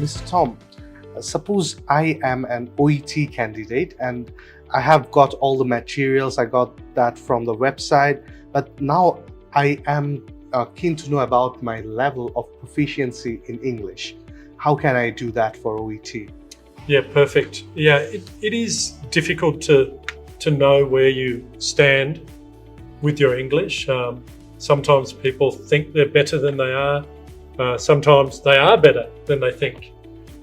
Mr. Tom, suppose I am an OET candidate and I have got all the materials, I got that from the website, but now I am keen to know about my level of proficiency in English. How can I do that for OET? Yeah, perfect. Yeah, it is difficult to know where you stand with your English. Sometimes people think they're better than they are. Sometimes they are better than they think.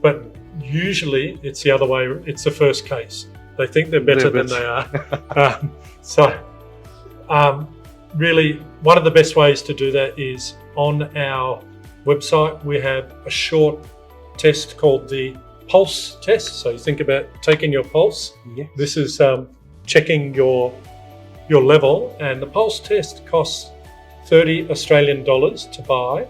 But usually it's the other way. It's the first case. They think they're better than they are. Really, one of the best ways to do that is on our website. We have a short test called the pulse test. So you think about taking your pulse. Yes. This is checking your level, and the pulse test costs 30 Australian dollars to buy,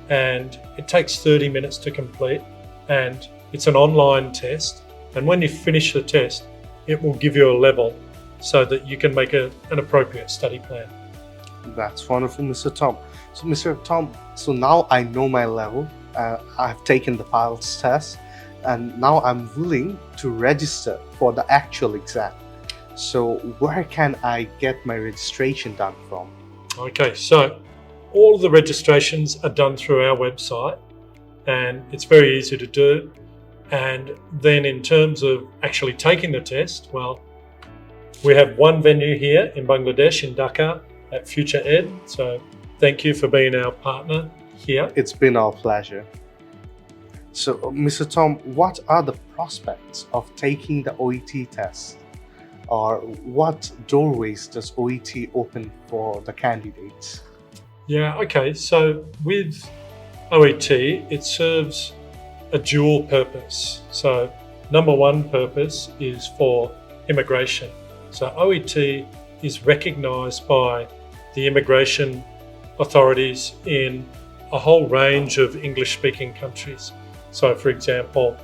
and it takes 30 minutes to complete, and it's an online test. And when you finish the test, it will give you a level so that you can make an appropriate study plan. That's wonderful, Mr. Tom. So, Mr. Tom, so now I know my level. I've taken the pulse test, and now I'm willing to register for the actual exam. So where can I get my registration done from? Okay, so all of the registrations are done through our website, and it's very easy to do. And then in terms of actually taking the test, well, we have one venue here in Bangladesh, in Dhaka, at Future Ed. So thank you for being our partner here. It's been our pleasure. So, Mr. Tom, what are the prospects of taking the OET test? Or what doorways does OET open for the candidates? Yeah, okay. So with OET, it serves a dual purpose. So number one purpose is for immigration. So OET is recognised by the immigration authorities in a whole range of English-speaking countries. So for example,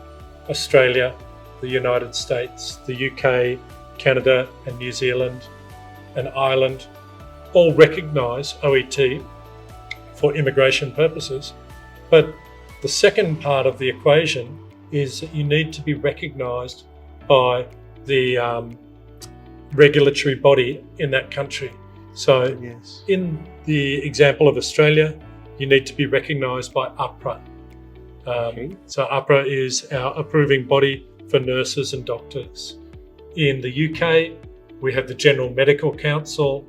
Australia, the United States, the UK, Canada and New Zealand and Ireland all recognise OET for immigration purposes. But the second part of the equation is that you need to be recognised by the regulatory body in that country. So yes. In the example of Australia, you need to be recognised by 𝐼PRA. Okay. So 𝐼PRA is our approving body for nurses and doctors. In the UK, we have the General Medical Council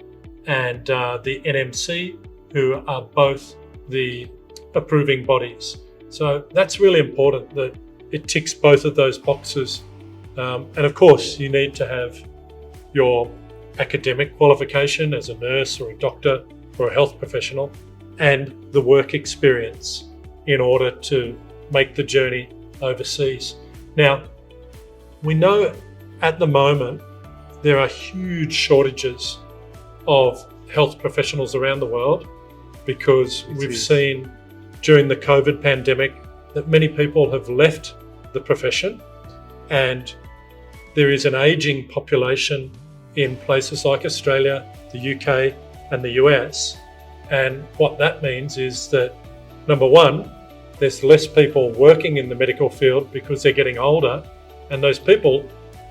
and the NMC, who are both the approving bodies. So that's really important that it ticks both of those boxes. And of course, you need to have your academic qualification as a nurse or a doctor or a health professional and the work experience in order to make the journey overseas. Now, we know at the moment there are huge shortages of health professionals around the world because we've seen during the COVID pandemic that many people have left the profession, and there is an ageing population in places like Australia, the UK and the US. And what that means is that, number one, there's less people working in the medical field because they're getting older, and those people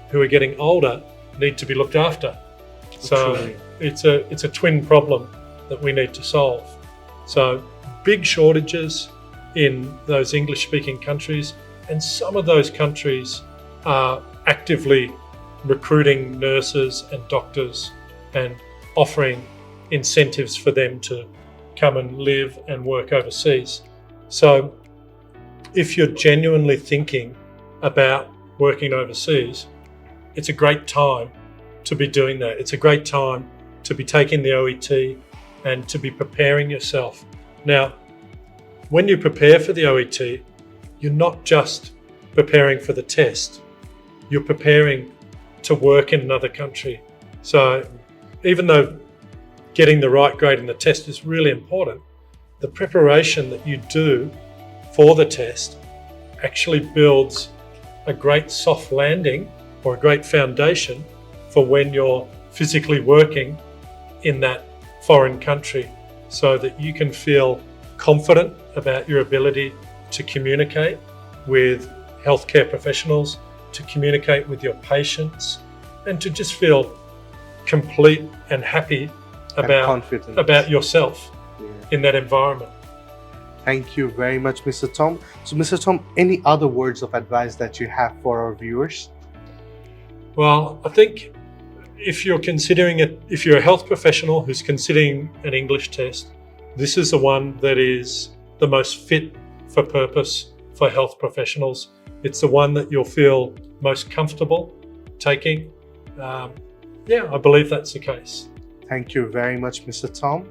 who are getting older need to be looked after. So it's a twin problem that we need to solve. So big shortages in those English-speaking countries, and some of those countries are actively recruiting nurses and doctors and offering incentives for them to come and live and work overseas. So if you're genuinely thinking about working overseas, it's a great time to be doing that. It's a great time to be taking the OET and to be preparing yourself. Now, when you prepare for the OET, you're not just preparing for the test, you're preparing to work in another country. So even though getting the right grade in the test is really important, the preparation that you do for the test actually builds a great soft landing or a great foundation for when you're physically working in that foreign country, so that you can feel confident about your ability to communicate with healthcare professionals, to communicate with your patients, and to just feel complete and happy And about confident. yourself Yeah. in that environment. Thank you very much, Mr. Tom. So, Mr. Tom, any other words of advice that you have for our viewers? Well, I think if you're considering it, if you're a health professional who's considering an English test, this is the one that is the most fit for purpose for health professionals. It's the one that you'll feel most comfortable taking. Yeah, I believe that's the case. Thank you very much, Mr. Tom.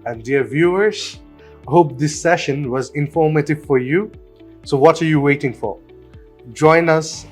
And dear viewers, I hope this session was informative for you. So what are you waiting for? Join us